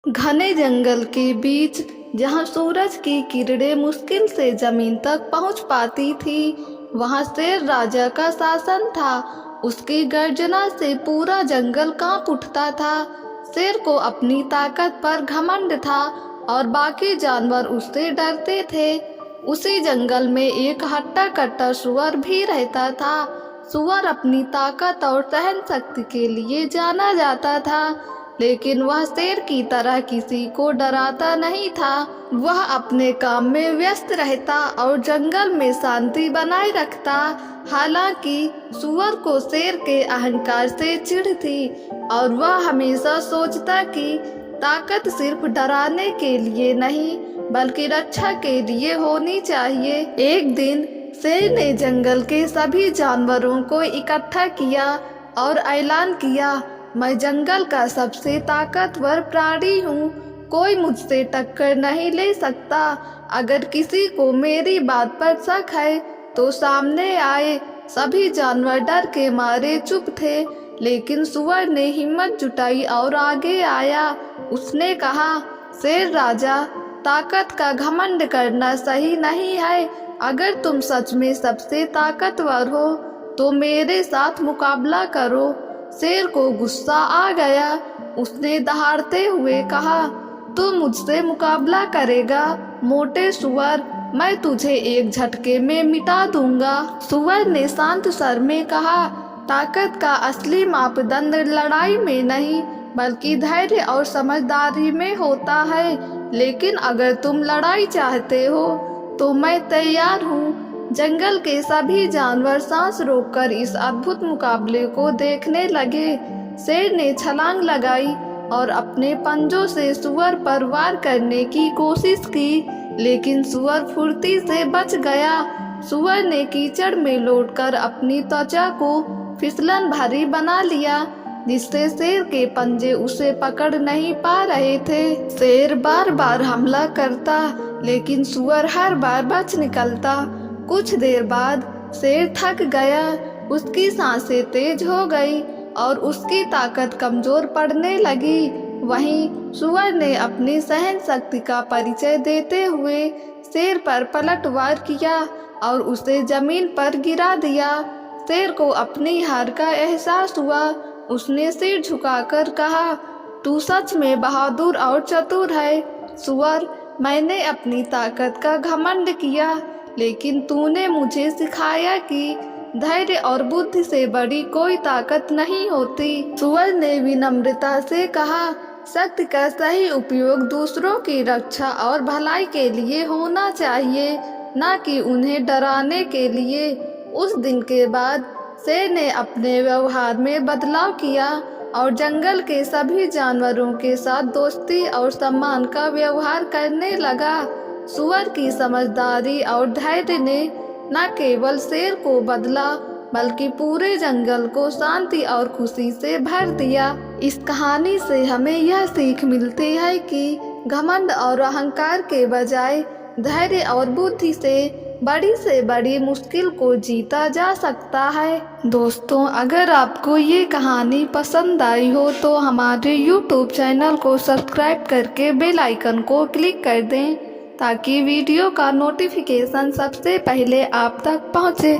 घने जंगल के बीच जहाँ सूरज की किरणें मुश्किल से जमीन तक पहुँच पाती थी, वहाँ शेर राजा का शासन था। उसकी गर्जना से पूरा जंगल कांप उठता था। शेर को अपनी ताकत पर घमंड था और बाकी जानवर उससे डरते थे। उसी जंगल में एक हट्टा कट्टा सुअर भी रहता था। सुअर अपनी ताकत और सहन शक्ति के लिए जाना जाता था, लेकिन वह शेर की तरह किसी को डराता नहीं था। वह अपने काम में व्यस्त रहता और जंगल में शांति बनाए रखता। हालांकि सुअर को शेर के अहंकार से चिढ़ थी और वह हमेशा सोचता कि ताकत सिर्फ डराने के लिए नहीं बल्कि रक्षा के लिए होनी चाहिए। एक दिन शेर ने जंगल के सभी जानवरों को इकट्ठा किया और ऐलान किया, मैं जंगल का सबसे ताकतवर प्राणी हूँ। कोई मुझसे टक्कर नहीं ले सकता। अगर किसी को मेरी बात पर शक है तो सामने आए। सभी जानवर डर के मारे चुप थे, लेकिन सुअर ने हिम्मत जुटाई और आगे आया। उसने कहा, शेर राजा, ताकत का घमंड करना सही नहीं है। अगर तुम सच में सबसे ताकतवर हो तो मेरे साथ मुकाबला करो। शेर को गुस्सा आ गया। उसने दहाड़ते हुए कहा, तू मुझसे मुकाबला करेगा? मोटे सुअर, मैं तुझे एक झटके में मिटा दूंगा। सुअर ने शांत स्वर में कहा, ताकत का असली मापदंड लड़ाई में नहीं बल्कि धैर्य और समझदारी में होता है। लेकिन अगर तुम लड़ाई चाहते हो तो मैं तैयार हूँ। जंगल के सभी जानवर सांस रोककर इस अद्भुत मुकाबले को देखने लगे। शेर ने छलांग लगाई और अपने पंजों से सुअर पर वार करने की कोशिश की, लेकिन सुअर फुर्ती से बच गया। सुअर ने कीचड़ में लौटकर अपनी त्वचा को फिसलन भरी बना लिया, जिससे शेर के पंजे उसे पकड़ नहीं पा रहे थे। शेर बार बार हमला करता, लेकिन सुअर हर बार बच निकलता। कुछ देर बाद शेर थक गया, उसकी सांसें तेज हो गई और उसकी ताकत कमजोर पड़ने लगी। वहीं सुअर ने अपनी सहन शक्ति का परिचय देते हुए शेर पर पलटवार किया और उसे जमीन पर गिरा दिया। शेर को अपनी हार का एहसास हुआ। उसने सिर झुकाकर कहा, तू सच में बहादुर और चतुर है। सुअर, मैंने अपनी ताकत का घमंड किया, लेकिन तूने मुझे सिखाया कि धैर्य और बुद्धि से बड़ी कोई ताकत नहीं होती। सुअर ने विनम्रता से कहा, शक्ति का सही उपयोग दूसरों की रक्षा और भलाई के लिए होना चाहिए, न कि उन्हें डराने के लिए। उस दिन के बाद शेर ने अपने व्यवहार में बदलाव किया और जंगल के सभी जानवरों के साथ दोस्ती और सम्मान का व्यवहार करने लगा। सुअर की समझदारी और धैर्य ने न केवल शेर को बदला बल्कि पूरे जंगल को शांति और खुशी से भर दिया। इस कहानी से हमें यह सीख मिलती है कि घमंड और अहंकार के बजाय धैर्य और बुद्धि से बड़ी मुश्किल को जीता जा सकता है। दोस्तों, अगर आपको ये कहानी पसंद आई हो तो हमारे YouTube चैनल को सब्सक्राइब करके बेल आइकन को क्लिक कर दें, ताकि वीडियो का नोटिफिकेशन सबसे पहले आप तक पहुंचे।